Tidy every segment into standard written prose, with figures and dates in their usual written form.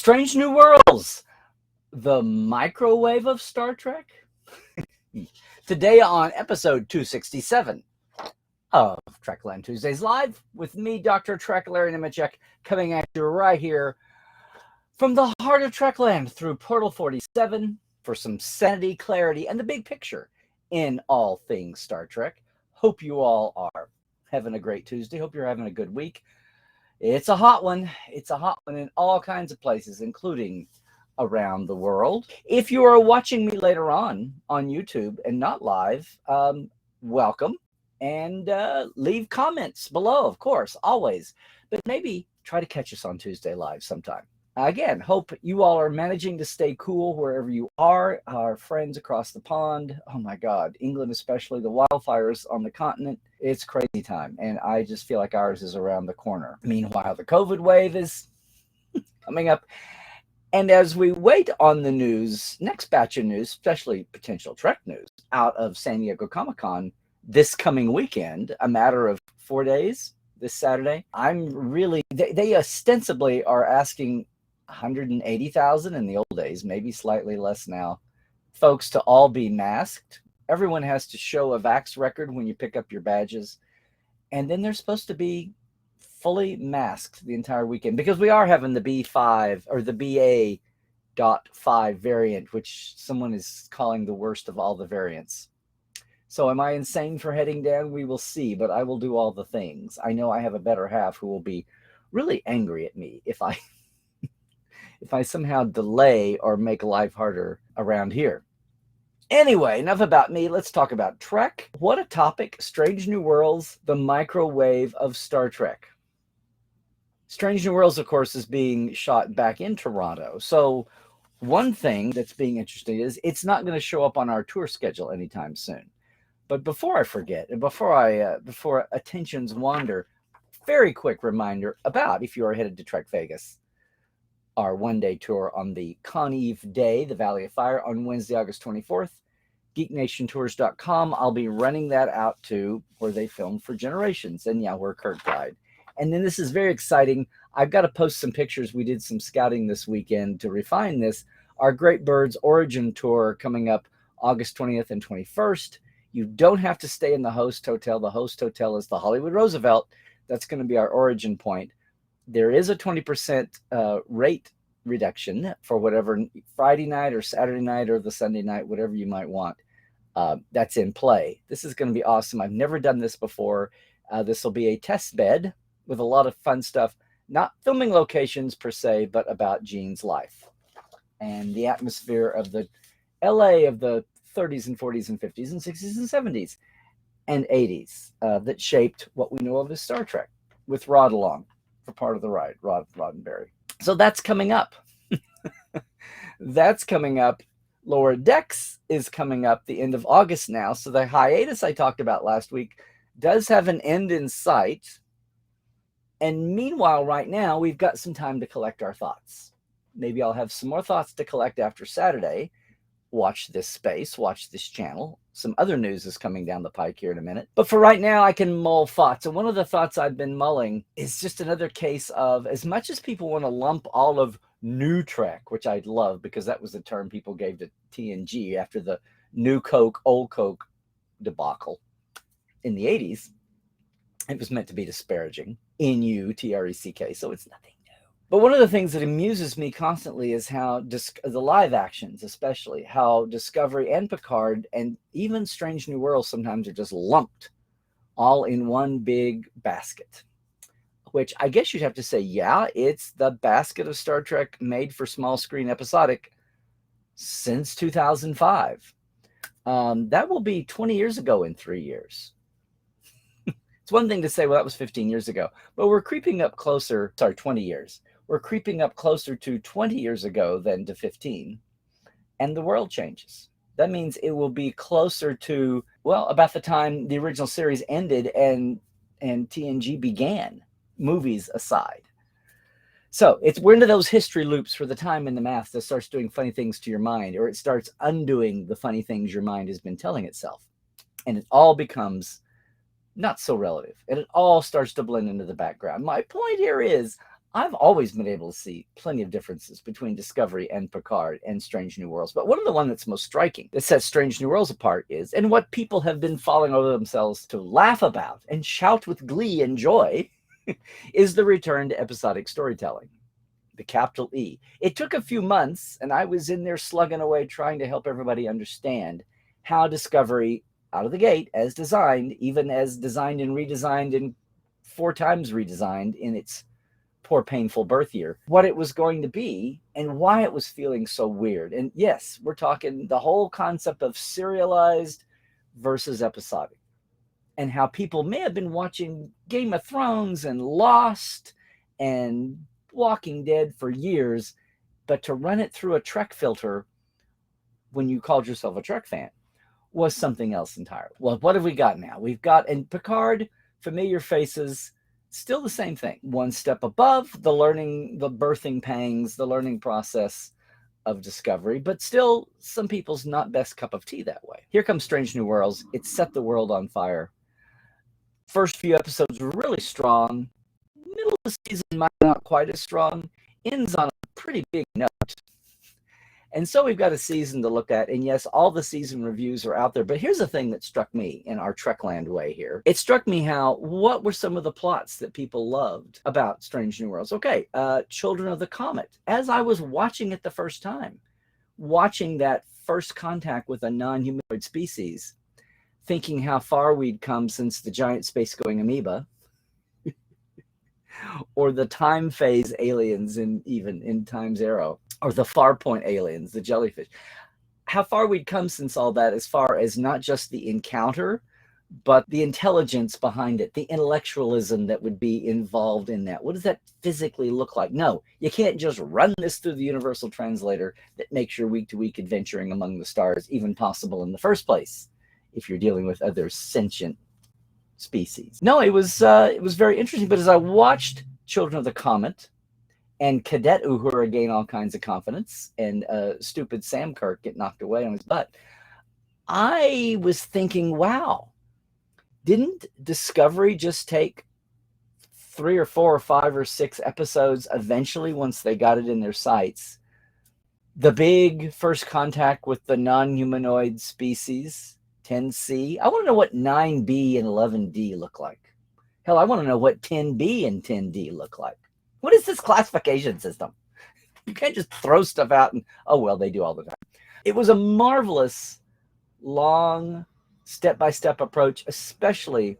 Strange New Worlds, the microwave of Star Trek. Today on episode 267 of Trekland Tuesdays Live with me, Dr. Trek Larry Nemecek, coming at you right here from the heart of Trekland through Portal 47 for some sanity, clarity, and the big picture in all things Star Trek. Hope you all are having a great Tuesday. Hope you're having a good week. It's a hot one. It's a hot one in all kinds of places, including around the world. If you are watching me later on YouTube and not live, welcome. And leave comments below, of course, always. But maybe try to catch us on Tuesday Live sometime. Again, hope you all are managing to stay cool wherever you are. Our friends across the pond, oh my God, England especially, the wildfires on the continent, it's crazy time. And I just feel like ours is around the corner. Meanwhile, the COVID wave is coming up. And as we wait on the news, next batch of news, especially potential Trek news, out of San Diego Comic-Con this coming weekend, a matter of 4 days, this Saturday, I'm really, they ostensibly are asking 180,000 in the old days, maybe slightly less now, folks to all be masked. Everyone has to show a vax record when you pick up your badges. And then they're supposed to be fully masked the entire weekend because we are having the B5 or the BA.5 variant, which someone is calling the worst of all the variants. So am I insane for heading down? We will see, but I will do all the things. I know I have a better half who will be really angry at me if I if I somehow delay or make life harder around here. Anyway, enough about me. Let's talk about Trek. What a topic. Strange New Worlds, the microwave of Star Trek. Strange New Worlds, of course, is being shot back in Toronto. So one thing that's being interesting is it's not going to show up on our tour schedule anytime soon. But before I forget, and before attentions wander, very quick reminder about if you are headed to Trek Vegas, our one-day tour on the Con Eve Day, the Valley of Fire, on Wednesday, August 24th. GeekNationTours.com. I'll be running that out to where they filmed for Generations, and yeah, where Kirk died. And then this is very exciting. I've got to post some pictures. We did some scouting this weekend to refine this. Our Great Birds Origin Tour coming up August 20th and 21st. You don't have to stay in the host hotel. The host hotel is the Hollywood Roosevelt. That's going to be our origin point. There is a 20% rate reduction for whatever Friday night or Saturday night or the Sunday night, whatever you might want. That's in play. This is going to be awesome. I've never done this before. This will be a test bed with a lot of fun stuff, not filming locations per se, but about Gene's life and the atmosphere of the LA of the 30s and 40s and 50s and 60s and 70s and 80s that shaped what we know of as Star Trek, with Rod along for part of the ride, Roddenberry. So that's coming up. That's coming up. Lower Decks is coming up the end of August now. So the hiatus I talked about last week does have an end in sight. And meanwhile, right now, we've got some time to collect our thoughts. Maybe I'll have some more thoughts to collect after Saturday. Watch this space, watch this channel. Some other news is coming down the pike here in a minute. But for right now, I can mull thoughts. And one of the thoughts I've been mulling is just another case of, as much as people want to lump all of New Trek, which I'd love because that was the term people gave to TNG after the New Coke, Old Coke debacle in the 80s. It was meant to be disparaging. N-U-T-R-E-C-K, so it's nothing new. But one of the things that amuses me constantly is how the live actions, especially, how Discovery and Picard and even Strange New Worlds sometimes are just lumped all in one big basket. Which I guess you'd have to say, yeah, it's the basket of Star Trek made for small screen episodic since 2005. That will be 20 years ago in 3 years. It's one thing to say, well, that was 15 years ago, but we're creeping up closer, 20 years. We're creeping up closer to 20 years ago than to 15, and the world changes. That means it will be closer to, well, about the time the original series ended and TNG began, movies aside. So we're into those history loops for the time in the math that starts doing funny things to your mind, or it starts undoing the funny things your mind has been telling itself. And it all becomes not so relative. And it all starts to blend into the background. My point here is I've always been able to see plenty of differences between Discovery and Picard and Strange New Worlds. But one of the one that's most striking that sets Strange New Worlds apart is, and what people have been falling over themselves to laugh about and shout with glee and joy, is the return to episodic storytelling, the capital E. It took a few months, and I was in there slugging away trying to help everybody understand how Discovery, out of the gate, as designed, even as designed and redesigned and 4 times redesigned in its poor painful birth year, what it was going to be and why it was feeling so weird. And yes, we're talking the whole concept of serialized versus episodic, and how people may have been watching Game of Thrones and Lost and Walking Dead for years, but to run it through a Trek filter when you called yourself a Trek fan was something else entirely. Well, what have we got now? We've got, in Picard, familiar faces, still the same thing. One step above the learning, the birthing pangs, the learning process of Discovery, but still some people's not best cup of tea that way. Here comes Strange New Worlds. It set the world on fire. First few episodes were really strong. Middle of the season might not quite as strong. Ends on a pretty big note. And so we've got a season to look at. And yes, all the season reviews are out there. But here's the thing that struck me in our Trekland way here. It struck me what were some of the plots that people loved about Strange New Worlds? Okay, Children of the Comet. As I was watching it the first time, watching that first contact with a non-humanoid species, thinking how far we'd come since the giant space-going amoeba, or the time phase aliens in Time's Arrow, or the Farpoint aliens, the jellyfish. How far we'd come since all that, as far as not just the encounter, but the intelligence behind it, the intellectualism that would be involved in that. What does that physically look like? No, you can't just run this through the universal translator that makes your week-to-week adventuring among the stars even possible in the first place, if you're dealing with other sentient species. No, it was very interesting. But as I watched Children of the Comet and Cadet Uhura gain all kinds of confidence, and stupid Sam Kirk get knocked away on his butt, I was thinking, wow, didn't Discovery just take 3 or 4 or 5 or 6 episodes eventually, once they got it in their sights? The big first contact with the non-humanoid species, 10C. I want to know what 9B and 11D look like. Hell, I want to know what 10B and 10D look like. What is this classification system? You can't just throw stuff out and, oh, well, they do all the time. It was a marvelous, long, step-by-step approach, especially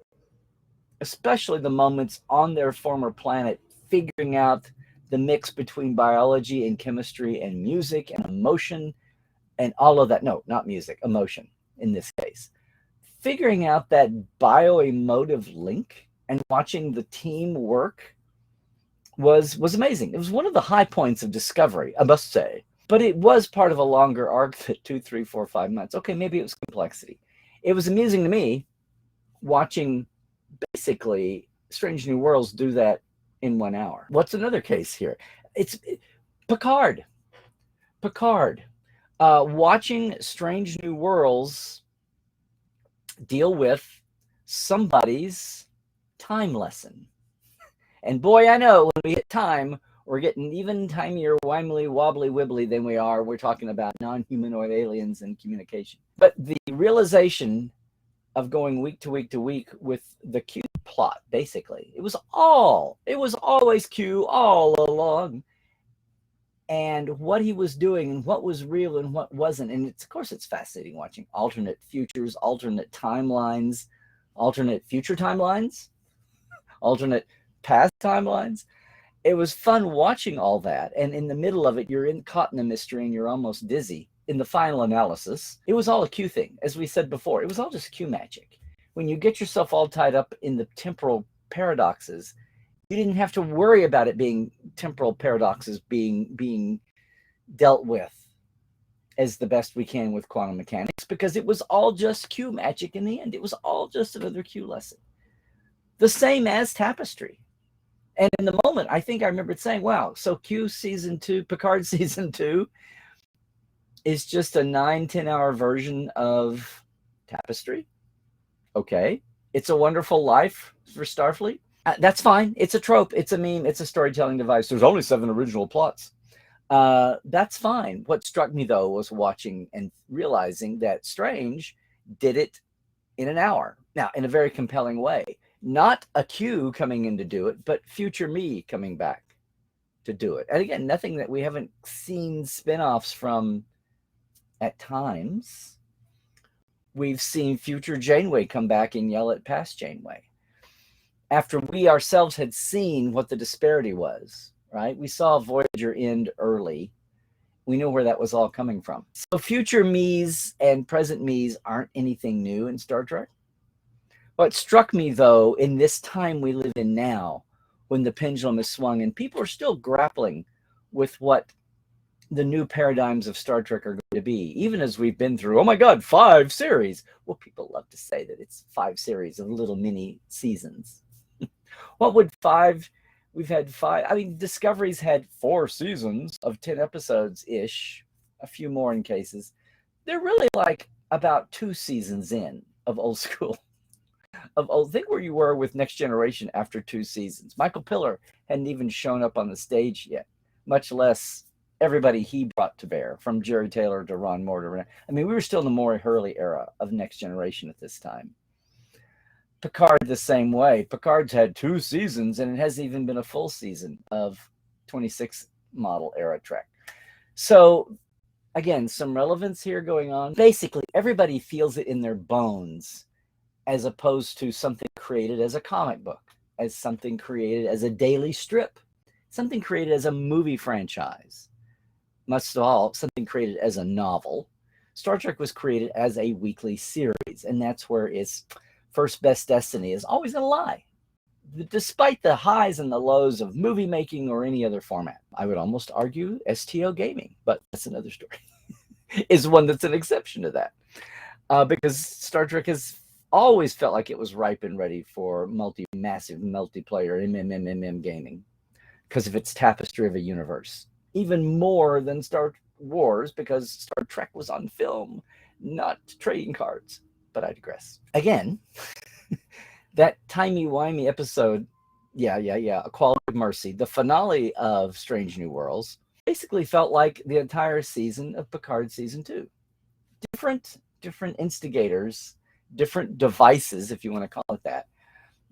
the moments on their former planet, figuring out the mix between biology and chemistry and music and emotion and all of that. No, not music, emotion in this case. Figuring out that bio-emotive link and watching the team work was amazing. It was one of the high points of Discovery, I must say. But it was part of a longer arc that 2, 3, 4, 5 months. Okay, maybe it was complexity. It was amusing to me watching basically Strange New Worlds do that in 1 hour. What's another case here? It's Picard. Watching Strange New Worlds deal with somebody's time lesson. And boy, I know when we hit time, we're getting even tinier, wimely, wobbly, wibbly than we're talking about non-humanoid aliens and communication. But the realization of going week to week to week with the Q plot, basically, it was always Q all along. And what he was doing and what was real and what wasn't. And of course, it's fascinating watching alternate futures, alternate timelines, alternate future timelines, alternate past timelines. It was fun watching all that. And in the middle of it, you're caught in the mystery and you're almost dizzy. In the final analysis, it was all a Q thing. As we said before, it was all just Q magic. When you get yourself all tied up in the temporal paradoxes, you didn't have to worry about it being temporal paradoxes being dealt with as the best we can with quantum mechanics, because it was all just Q magic in the end. It was all just another Q lesson. The same as Tapestry. And in the moment, I think I remembered saying, wow, so Q season 2, Picard season 2 is just a 9-10 hour version of Tapestry. Okay. It's a Wonderful Life for Starfleet. That's fine. It's a trope. It's a meme. It's a storytelling device. There's only 7 original plots. That's fine. What struck me, though, was watching and realizing that Strange did it in an hour. Now, in a very compelling way. Not a Q coming in to do it, but future me coming back to do it. And again, nothing that we haven't seen spin-offs from at times. We've seen future Janeway come back and yell at past Janeway. After we ourselves had seen what the disparity was, right? We saw Voyager end early. We knew where that was all coming from. So future me's and present me's aren't anything new in Star Trek. What struck me, though, in this time we live in now, when the pendulum is swung and people are still grappling with what the new paradigms of Star Trek are going to be, even as we've been through, oh my God, 5 series. Well, people love to say that it's 5 series of little mini seasons. What would 5? We've had 5. I mean, Discovery's had 4 seasons of 10 episodes-ish, a few more in cases. They're really like about 2 seasons in of old school. Think where you were with Next Generation after 2 seasons. Michael Piller hadn't even shown up on the stage yet, much less everybody he brought to bear, from Jerry Taylor to Ron Mortimer. I mean, we were still in the Maury Hurley era of Next Generation at this time. Picard the same way. Picard's had 2 seasons, and it hasn't even been a full season of 26 model era Trek. So, again, some relevance here going on. Basically, everybody feels it in their bones, as opposed to something created as a comic book, as something created as a daily strip, something created as a movie franchise, most of all, something created as a novel. Star Trek was created as a weekly series, and that's where its first best destiny is always going to lie, despite the highs and the lows of movie making or any other format. I would almost argue STO gaming, but that's another story, is one that's an exception to that, because Star Trek has always felt like it was ripe and ready for massive multiplayer MMM gaming because of its tapestry of a universe, even more than Star Wars, because Star Trek was on film, not trading cards. But I digress. Again, that timey-wimey episode, A Quality of Mercy, the finale of Strange New Worlds, basically felt like the entire season of Picard season 2. Different instigators, different devices, if you want to call it that,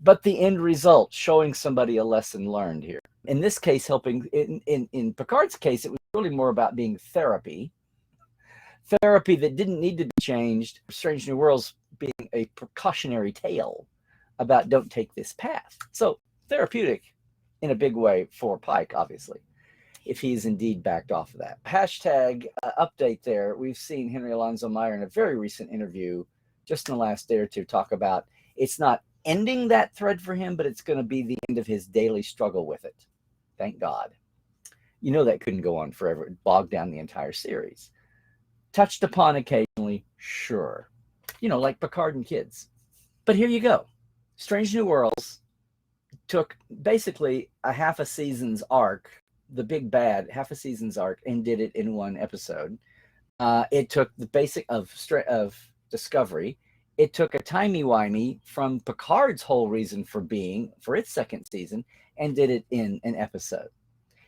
but the end result showing somebody a lesson learned here. In this case, helping, in Picard's case, it was really more about being therapy that didn't need to be changed. Strange New Worlds being a precautionary tale about don't take this path. So therapeutic in a big way for Pike, obviously, if he's indeed backed off of that. Hashtag update there. We've seen Henry Alonzo Meyer in a very recent interview just in the last day or two talk about it's not ending that thread for him, but it's going to be the end of his daily struggle with it. Thank God. You know that couldn't go on forever. It bogged down the entire series. Touched upon occasionally, sure. You know, like Picard and Kids. But here you go. Strange New Worlds took basically a half a season's arc, the big bad, half a season's arc, and did it in one episode. It took the basic of Discovery. It took a timey-wimey from Picard's whole reason for being, for its second season, and did it in an episode.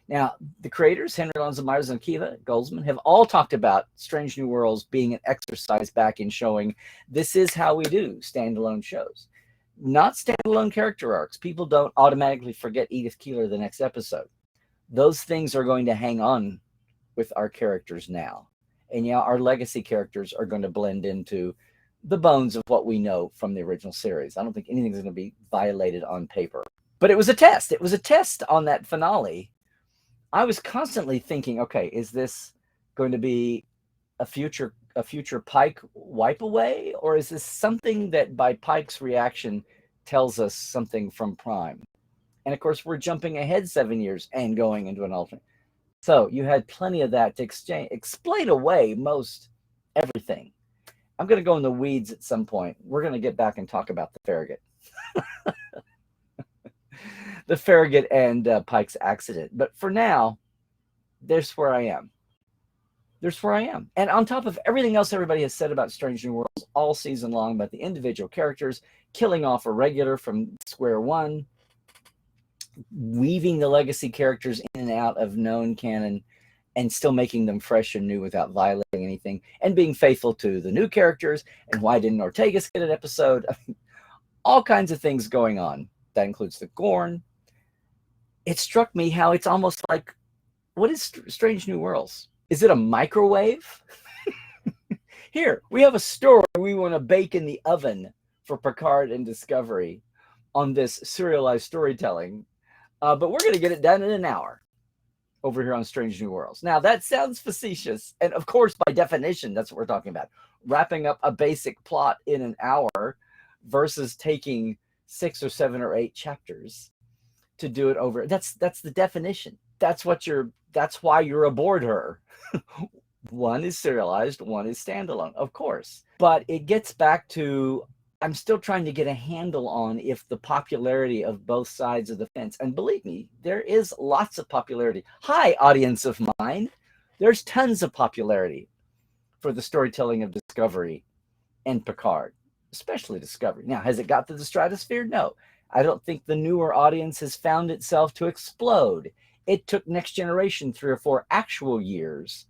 Now, the creators, Henry Alonzo Myers and Akiva Goldsman, have all talked about Strange New Worlds being an exercise back in showing this is how we do standalone shows. Not standalone character arcs. People don't automatically forget Edith Keeler the next episode. Those things are going to hang on with our characters now. And yeah, our legacy characters are going to blend into the bones of what we know from the original series. I don't think anything's going to be violated on paper. But it was a test. It was a test on that finale. I was constantly thinking, okay, is this going to be a future Pike wipe away, or is this something that by Pike's reaction tells us something from Prime? And of course, we're jumping ahead 7 years and going into an alternate. So you had plenty of that to explain away most everything. I'm going to go in the weeds at some point. We're going to get back and talk about the Farragut. The Farragut and Pike's accident. But for now, there's where I am. There's where I am. And on top of everything else everybody has said about Strange New Worlds all season long, about the individual characters, killing off a regular from square one, weaving the legacy characters in and out of known canon and still making them fresh and new without violating anything, and being faithful to the new characters. And why didn't Ortegas get an episode? All kinds of things going on. That includes the Gorn. It struck me how it's almost like, what is Strange New Worlds? Is it a microwave? Here, we have a story we want to bake in the oven for Picard and Discovery on this serialized storytelling, but we're going to get it done in an hour over here on Strange New Worlds. Now, that sounds facetious, and of course, by definition, that's what we're talking about. Wrapping up a basic plot in an hour versus taking 6 or 7 or 8 chapters to do it over. That's the definition. That's why you're aboard her. One is serialized, one is standalone, of course. But it gets back to, I'm still trying to get a handle on if the popularity of both sides of the fence, and believe me, there is lots of popularity. Hi, audience of mine. There's tons of popularity for the storytelling of Discovery and Picard, especially Discovery. Now, has it got to the stratosphere? No. I don't think the newer audience has found itself to explode. It took Next Generation 3 or 4 actual years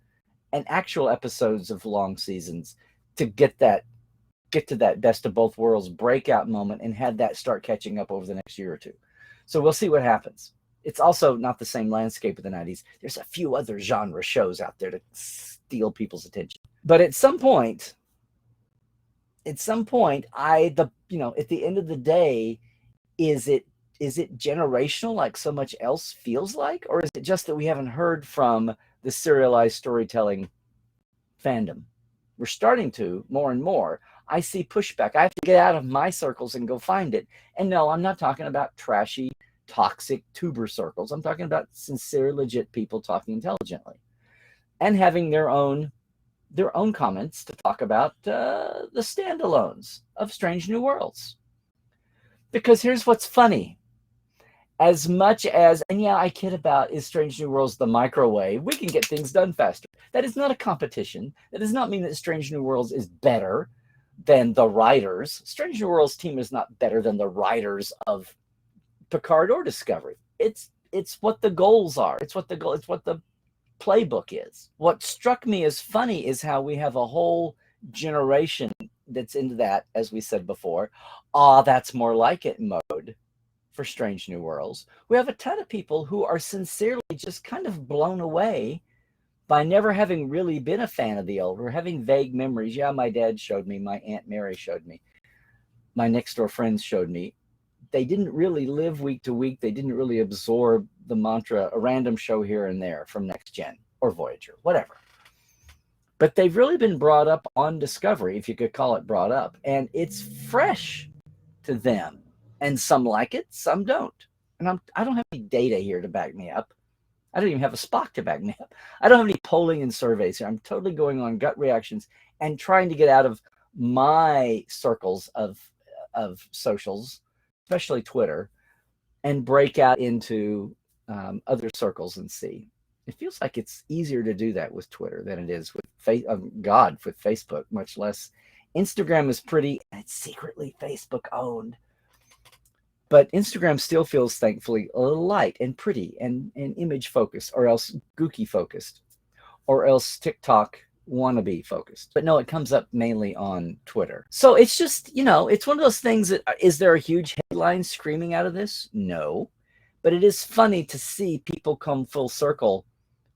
and actual episodes of long seasons to get to that best of both worlds breakout moment, and had that start catching up over the next year or two. So we'll see what happens. It's also not the same landscape of the 90s. There's a few other genre shows out there to steal people's attention. But at some point, at the end of the day, is it generational like so much else feels like? Or is it just that we haven't heard from the serialized storytelling fandom? We're starting to more and more. I see pushback. I have to get out of my circles and go find it. And no, I'm not talking about trashy, toxic tuber circles. I'm talking about sincere, legit people talking intelligently and having their own comments to talk about the standalones of Strange New Worlds. Because here's what's funny. As much as, and yeah, I kid about, is Strange New Worlds the microwave? We can get things done faster. That is not a competition. That does not mean that Strange New Worlds is better than the writers. Strange New Worlds team is not better than the writers of Picard or Discovery. It's what the goals are. It's what the playbook is. What struck me as funny is how we have a whole generation that's into that, as we said before. That's more like it mode for Strange New Worlds. We have a ton of people who are sincerely just kind of blown away by never having really been a fan of the old, or having vague memories. Yeah, my dad showed me, my Aunt Mary showed me, my next door friends showed me. They didn't really live week to week. They didn't really absorb the mantra, a random show here and there from Next Gen or Voyager, whatever. But they've really been brought up on Discovery, if you could call it brought up, and it's fresh to them. And some like it, some don't. And I don't have any data here to back me up. I don't even have a Spock to back me up. I don't have any polling and surveys here. I'm totally going on gut reactions and trying to get out of my circles of socials, especially Twitter, and break out into other circles and see. It feels like it's easier to do that with Twitter than it is with with Facebook, much less. Instagram is pretty, and it's secretly Facebook owned. But Instagram still feels, thankfully, a little light and pretty and image focused, or else gooky focused, or else TikTok wannabe focused. But no, it comes up mainly on Twitter. So it's just, it's one of those things that, is there a huge headline screaming out of this? No. But it is funny to see people come full circle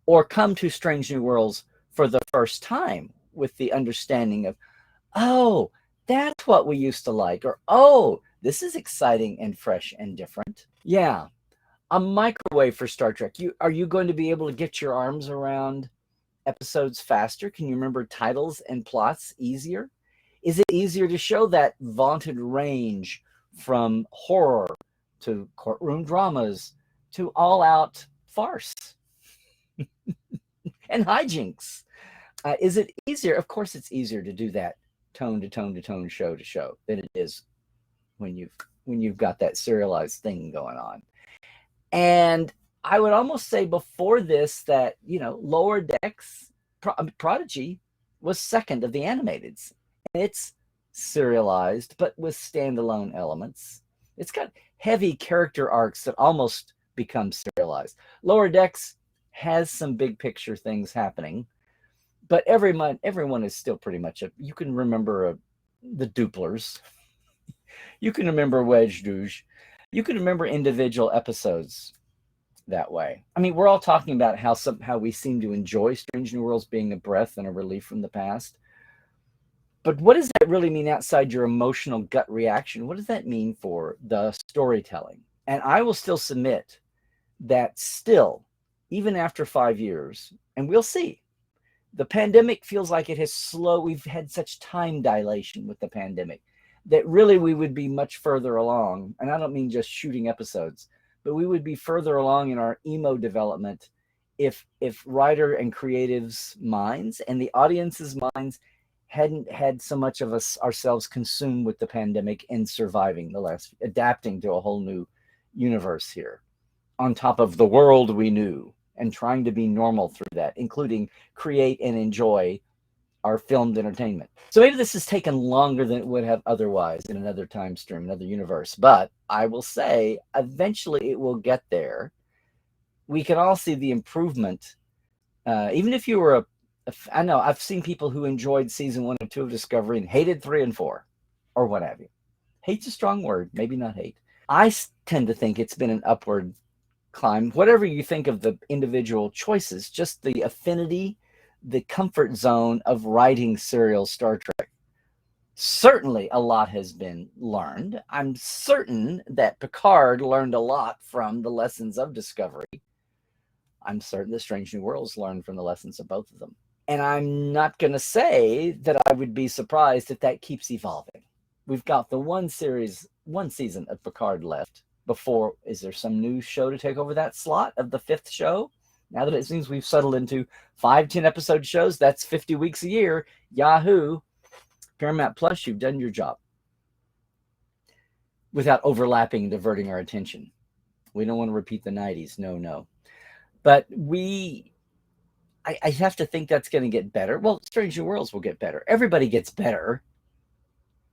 or come to Strange New Worlds for the first time with the understanding of, oh, that's what we used to like, or, oh, this is exciting and fresh and different. Yeah, a microwave for Star Trek. Are you going to be able to get your arms around episodes faster? Can you remember titles and plots easier? Is it easier to show that vaunted range from horror to courtroom dramas to all-out farce and hijinks? Is it easier? Of course it's easier to do that tone to tone to tone, show to show, than it is when you've got that serialized thing going on. And I would almost say before this that, Lower Decks, Prodigy was second of the animateds. And it's serialized, but with standalone elements. It's got heavy character arcs that almost become serialized. Lower Decks has some big picture things happening, but everyone is still pretty much you can remember the Duplers. You can remember Wedge Douche. You can remember individual episodes that way. I mean, we're all talking about how we seem to enjoy Strange New Worlds being a breath and a relief from the past. But what does that really mean outside your emotional gut reaction? What does that mean for the storytelling? And I will still submit that still, even after 5 years, and we'll see, the pandemic feels like it has slowed. We've had such time dilation with the pandemic that really we would be much further along. And I don't mean just shooting episodes, but we would be further along in our emo development if writer and creatives' minds and the audience's minds hadn't had so much of us ourselves consumed with the pandemic and surviving adapting to a whole new universe here, on top of the world we knew, and trying to be normal through that, including create and enjoy our filmed entertainment. So maybe this has taken longer than it would have otherwise in another time stream, another universe. But I will say, eventually it will get there. We can all see the improvement. Even if you were I know I've seen people who enjoyed season 1 and 2 of Discovery and hated 3 and 4, or what have you. Hate's a strong word, maybe not hate. I tend to think it's been an upward climb. Whatever you think of the individual choices, just the affinity, the comfort zone of writing serial Star Trek. Certainly a lot has been learned. I'm certain that Picard learned a lot from the lessons of Discovery. I'm certain that Strange New Worlds learned from the lessons of both of them. And I'm not going to say that I would be surprised if that keeps evolving. We've got the one season of Picard left before. Is there some new show to take over that slot of the 5th show? Now that it seems we've settled into 5-10 episode shows, that's 50 weeks a year. Yahoo! Paramount Plus, you've done your job without overlapping and diverting our attention. We don't want to repeat the 90s. No. But I have to think that's going to get better. Well, Strange New Worlds will get better. Everybody gets better.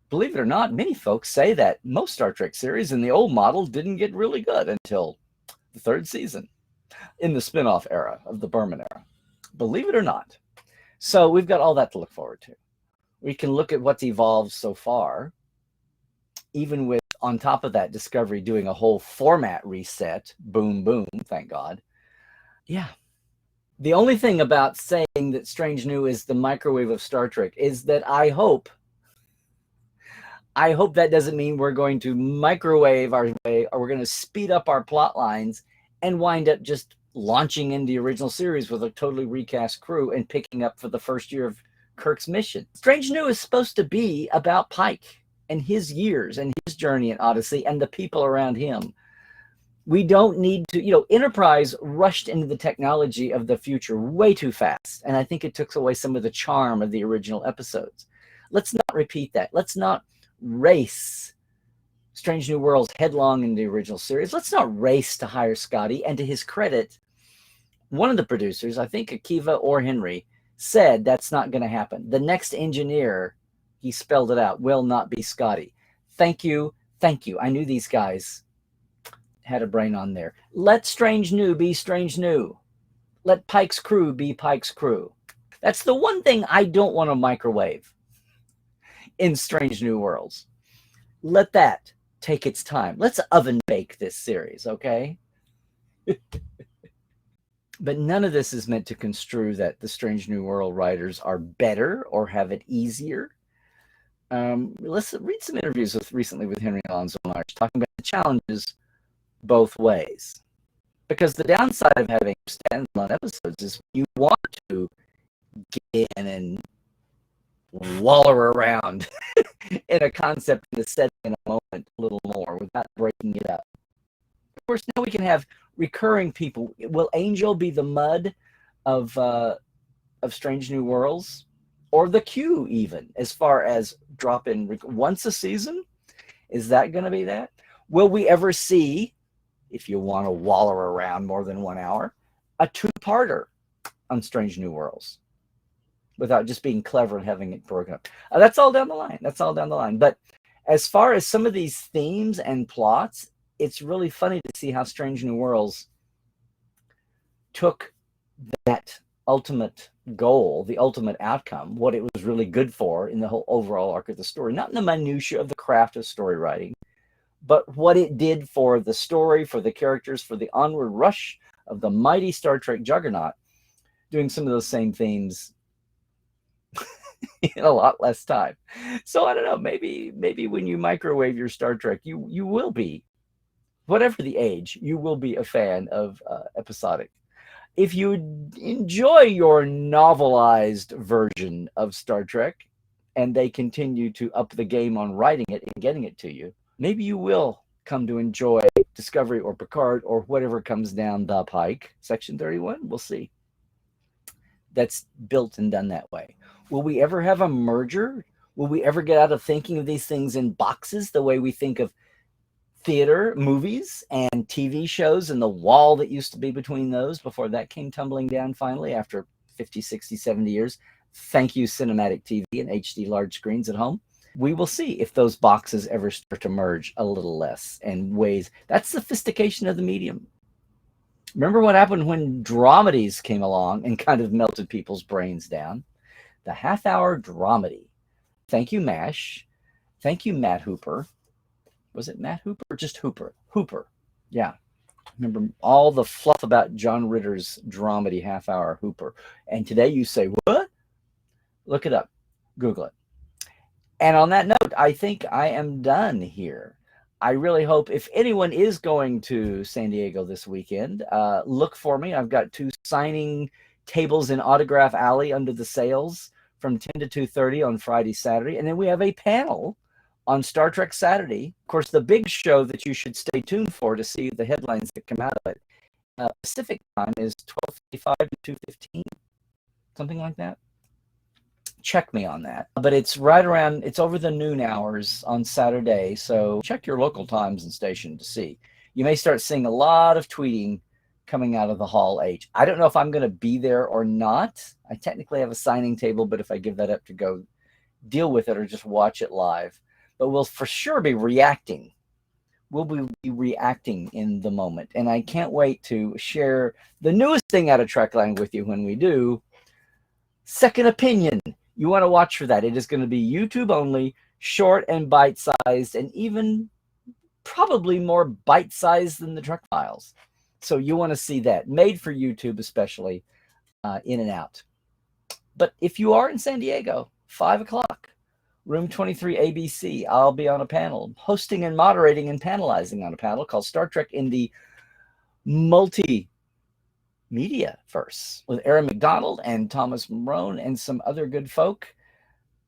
Believe it or not, many folks say that most Star Trek series in the old model didn't get really good until the 3rd season in the spinoff era of the Berman era. Believe it or not. So we've got all that to look forward to. We can look at what's evolved so far, even with, on top of that, Discovery doing a whole format reset. Boom, boom, thank God. Yeah. The only thing about saying that Strange New is the microwave of Star Trek is that I hope that doesn't mean we're going to microwave our way, or we're going to speed up our plot lines and wind up just launching into the original series with a totally recast crew and picking up for the first year of Kirk's mission. Strange New is supposed to be about Pike and his years and his journey in Odyssey and the people around him. We don't need to, Enterprise rushed into the technology of the future way too fast. And I think it took away some of the charm of the original episodes. Let's not repeat that. Let's not race Strange New Worlds headlong in the original series. Let's not race to hire Scotty. And to his credit, one of the producers, I think Akiva or Henry, said that's not going to happen. The next engineer, he spelled it out, will not be Scotty. Thank you. I knew these guys had a brain on there. Let Strange New be Strange New. Let Pike's crew be Pike's crew. That's the one thing I don't want to microwave in Strange New Worlds. Let that take its time. Let's oven bake this series, okay? But none of this is meant to construe that the Strange New World writers are better or have it easier. Let's read some interviews recently with Henry Alonso Marsh talking about the challenges both ways. Because the downside of having standalone episodes is you want to get in and waller around in a concept in a setting in a moment a little more without breaking it up. Of course, now we can have recurring people. Will Angel be the Mud of Strange New Worlds, or the Q even, as far as drop in once a season? Is that going to be that? Will we ever see, if you want to waller around more than 1 hour, a 2-parter on Strange New Worlds without just being clever and having it broken up? That's all down the line. But as far as some of these themes and plots, it's really funny to see how Strange New Worlds took that ultimate goal, the ultimate outcome, what it was really good for in the whole overall arc of the story, not in the minutia of the craft of story writing, but what it did for the story, for the characters, for the onward rush of the mighty Star Trek juggernaut, doing some of those same themes in a lot less time. So I don't know, maybe when you microwave your Star Trek, you will be, whatever the age, you will be a fan of episodic. If you enjoy your novelized version of Star Trek and they continue to up the game on writing it and getting it to you, maybe you will come to enjoy Discovery or Picard or whatever comes down the pike. Section 31, we'll see. That's built and done that way. Will we ever have a merger? Will we ever get out of thinking of these things in boxes the way we think of theater, movies, and TV shows, and the wall that used to be between those before that came tumbling down finally after 50, 60, 70 years? Thank you, cinematic TV and HD large screens at home. We will see if those boxes ever start to merge a little less and ways. That's sophistication of the medium. Remember what happened when dramedies came along and kind of melted people's brains down? The half-hour dramedy. Thank you, MASH. Thank you, Matt Hooper. Was it Matt Hooper or just Hooper? Hooper. Yeah. Remember all the fluff about John Ritter's dramedy half-hour Hooper. And today you say, what? Look it up. Google it. And on that note, I think I am done here. I really hope if anyone is going to San Diego this weekend, look for me. I've got 2 signing tables in Autograph Alley under the sails from 10 to 2:30 on Friday, Saturday. And then we have a panel on Star Trek Saturday. Of course, the big show that you should stay tuned for to see the headlines that come out of it. Pacific time is 12:55 to 2:15, something like that. Check me on that. But it's right around, it's over the noon hours on Saturday. So check your local times and station to see. You may start seeing a lot of tweeting coming out of the Hall H. I don't know if I'm going to be there or not. I technically have a signing table, but if I give that up to go deal with it or just watch it live, but we'll for sure be reacting. We'll be reacting in the moment. And I can't wait to share the newest thing out of Trekland with you when we do. Second Opinion. You want to watch for that. It is going to be YouTube only, short and bite-sized, and even probably more bite-sized than the Trek Files. So you want to see that. Made for YouTube especially, in and out. But if you are in San Diego, 5 o'clock, room 23 ABC, I'll be on a panel, hosting and moderating and panelizing on a panel called Star Trek in the Multimedia Verse with Aaron McDonald and Thomas Marone and some other good folk.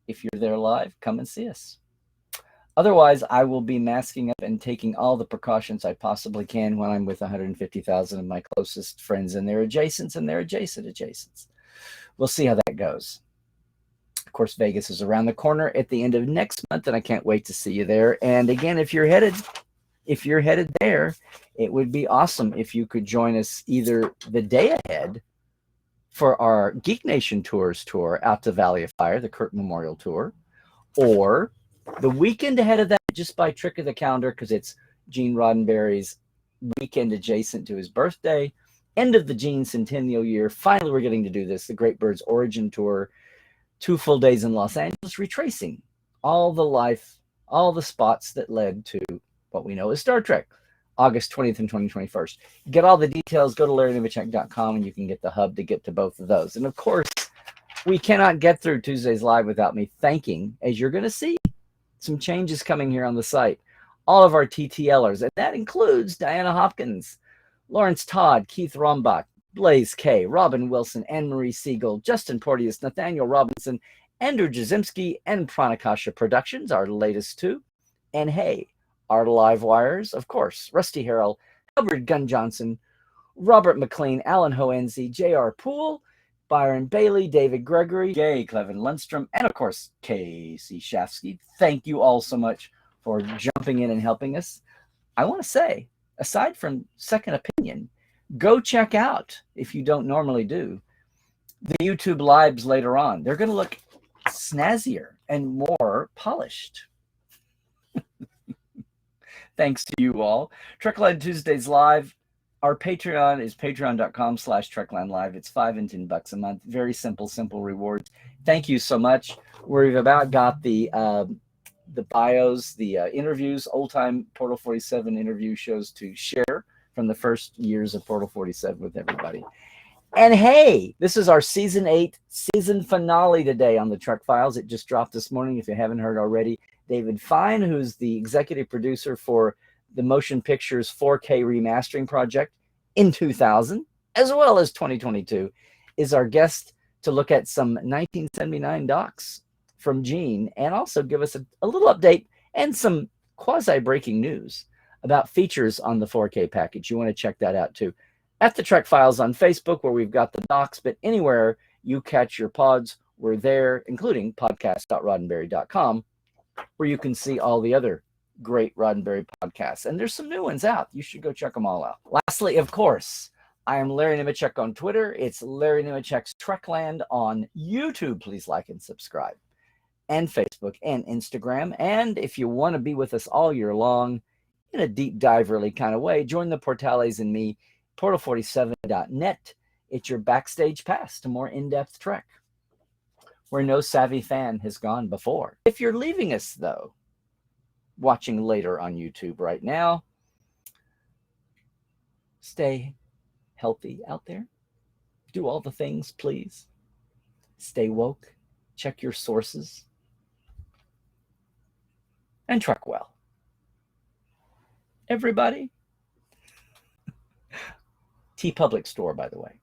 If you're there live, come and see us. Otherwise, I will be masking up and taking all the precautions I possibly can when I'm with 150,000 of my closest friends and their adjacents and their adjacents. We'll see how that goes. Of course, Vegas is around the corner at the end of next month, and I can't wait to see you there. And again, if you're headed there, it would be awesome if you could join us either the day ahead for our Geek Nation Tours tour out to Valley of Fire, the Kirk Memorial Tour, or the weekend ahead of that, just by trick of the calendar, because it's Gene Roddenberry's weekend adjacent to his birthday, end of the Gene centennial year. Finally, we're getting to do this, the Great Birds Origin Tour, 2 full days in Los Angeles, retracing all the life, all the spots that led to what we know as Star Trek, August 20th and 21st. Get all the details, go to LarryNemecek.com, and you can get the hub to get to both of those. And of course, we cannot get through Tuesdays Live without me thanking, as you're going to see, some changes coming here on the site, all of our TTLers, and that includes Diana Hopkins, Lawrence Todd, Keith Rombach, Blaze K, Robin Wilson, Anne-Marie Siegel, Justin Porteous, Nathaniel Robinson, Andrew Jazimski, and Pranakasha Productions, our latest 2. And hey, our live wires, of course, Rusty Harrell, Albert Gunn Johnson, Robert McLean, Alan Hoenzi, J.R. Poole, Byron Bailey, David Gregory, Gay Clevin Lundstrom, and of course, Casey Shafsky. Thank you all so much for jumping in and helping us. I want to say, aside from Second Opinion, go check out, if you don't normally do, the YouTube lives later on. They're going to look snazzier and more polished. Thanks to you all. Trekland Tuesdays live. Our Patreon is patreon.com/Trekland Live. It's $5 and $10 a month. Very simple rewards. Thank you so much. We've about got the bios, the interviews, old-time Portal 47 interview shows to share from the first years of Portal 47 with everybody. And hey, this is our season 8 season finale today on the Trek Files. It just dropped this morning. If you haven't heard already, David Fine, who's the executive producer for the Motion Pictures 4K remastering project in 2000, as well as 2022, is our guest to look at some 1979 docs from Gene and also give us a little update and some quasi-breaking news about features on the 4K package. You want to check that out too. At the Trek Files on Facebook, where we've got the docs, but anywhere you catch your pods, we're there, including podcast.roddenberry.com, where you can see all the other great Roddenberry podcasts. And there's some new ones out. You should go check them all out. Lastly, of course, I am Larry Nemecek on Twitter. It's Larry Nemecek's Trekland on YouTube. Please like and subscribe. And Facebook and Instagram. And if you want to be with us all year long, in a deep dive really kind of way, join the Portales and me, portal47.net. It's your backstage pass to more in-depth Trek, where no savvy fan has gone before. If you're leaving us, though, watching later on YouTube right now, stay healthy out there. Do all the things, please. Stay woke. Check your sources. And Trek well. Everybody. T Public Store, by the way.